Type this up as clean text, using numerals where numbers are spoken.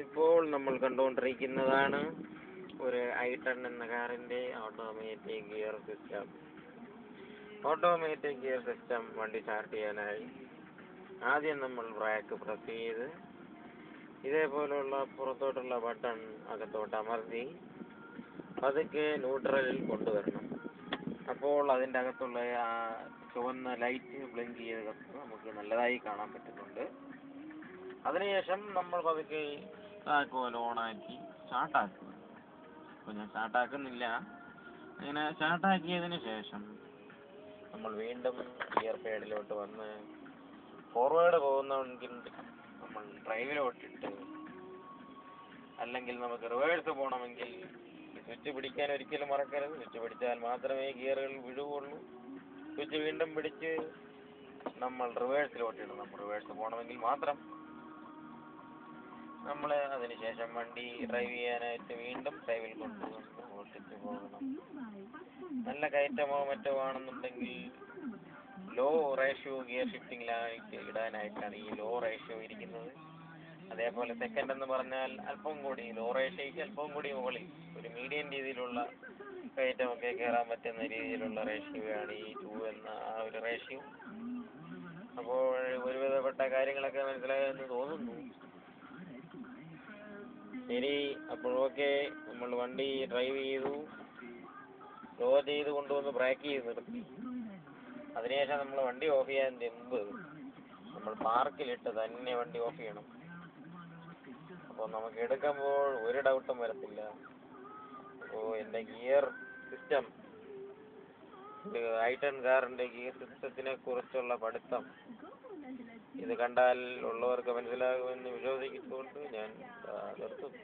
ഇപ്പോൾ നമ്മൾ കണ്ടുകൊണ്ടിരിക്കുന്നതാണ് ഒരു i10 എന്ന കാറിൻ്റെ automatic gear system. Automatic gear system വണ്ടി സ്റ്റാർട്ട് ചെയ്യാനായി ആദ്യം നമ്മൾ ബ്രേക്ക് പ്രസ് ചെയ്ത് ഇതേപോലുള്ള പുറത്തോട്ടുള്ള ബട്ടൺ അകത്തോട്ട് അമർത്തി പതുക്കെ ന്യൂട്രലിൽ കൊണ്ടുവരണം. അപ്പോൾ അതിൻ്റെ അകത്തുള്ള ആ ചുവന്ന ലൈറ്റ് ബ്ലിങ്ക് ചെയ്ത് നമുക്ക് നല്ലതായി കാണാൻ പറ്റുന്നുണ്ട്. അതിനുശേഷം നമ്മൾ പതുക്കെ താക്കോൽ ഓണാക്കി സ്റ്റാർട്ടാക്കുക. അപ്പോൾ ഞാൻ സ്റ്റാർട്ടാക്കുന്നില്ല. അങ്ങനെ സ്റ്റാർട്ടാക്കിയതിന് ശേഷം നമ്മൾ വീണ്ടും ഗിയർ പാഡിലോട്ട് വന്ന് ഫോർവേഡ് പോകുന്നെങ്കിൽ നമ്മൾ ഡ്രൈവിലോട്ടിട്ട്, അല്ലെങ്കിൽ നമുക്ക് റിവേഴ്സ് പോകണമെങ്കിൽ സ്വിച്ച് പിടിക്കാൻ ഒരിക്കലും മറക്കരുത്. സ്വിച്ച് പിടിച്ചാൽ മാത്രമേ ഗിയറുകൾ വിടുകയുള്ളൂ. സ്വിച്ച് വീണ്ടും പിടിച്ച് നമ്മൾ റിവേഴ്സിലോട്ടിടണം. റിവേഴ്സ് പോകണമെങ്കിൽ മാത്രം നമ്മൾ അതിനുശേഷം വണ്ടി ഡ്രൈവ് ചെയ്യാനായിട്ട് വീണ്ടും ഡ്രൈവിൽ കൊണ്ടുവന്ന് ഓട്ടിച്ച് പോകണം. നല്ല കയറ്റമോ മറ്റോ ആണെന്നുണ്ടെങ്കിൽ ലോ റേഷ്യോ ഗിയർ ഷിഫ്റ്റിംഗിലായിട്ട് ഇടാനായിട്ടാണ് ഈ ലോ റേഷ്യോ ഇരിക്കുന്നത്. അതേപോലെ സെക്കൻഡ് എന്ന് പറഞ്ഞാൽ അല്പം കൂടി ലോ റേഷ്യോയ്ക്ക് അല്പം കൂടി മുകളിൽ ഒരു മീഡിയം രീതിയിലുള്ള കയറ്റമൊക്കെ കയറാൻ പറ്റുന്ന രീതിയിലുള്ള റേഷ്യോയാണ് ഈ 2 എന്ന ആ ഒരു റേഷ്യോ. അപ്പോൾ ഒരുവിധപ്പെട്ട കാര്യങ്ങളൊക്കെ മനസ്സിലായെന്ന് തോന്നുന്നു. ശരി, അപ്പോൾ ഓക്കെ, നമ്മൾ വണ്ടി ഡ്രൈവ് ചെയ്തു, സ്ലോ ചെയ്ത് കൊണ്ടുവന്ന് ബ്രേക്ക് ചെയ്ത് നിർത്തി. അതിനുശേഷം നമ്മൾ വണ്ടി ഓഫ് ചെയ്യാൻ മുമ്പ് നമ്മൾ പാർക്കിലിട്ട് തന്നെ വണ്ടി ഓഫ് ചെയ്യണം. അപ്പോൾ നമുക്ക് എടുക്കുമ്പോൾ ഒരു ഡൗട്ടും വരത്തില്ല. അപ്പോൾ എൻ്റെ ഗിയർ സിസ്റ്റം, i10 കാറിൻ്റെ ഗിയർ സിസ്റ്റത്തിനെ കുറിച്ചുള്ള പഠിത്തം ഇത് കണ്ടാൽ ഉള്ളവർക്ക് മനസ്സിലാകുമെന്ന് വിശ്വസിച്ചുകൊണ്ട് ഞാൻ നിർത്തുന്നു.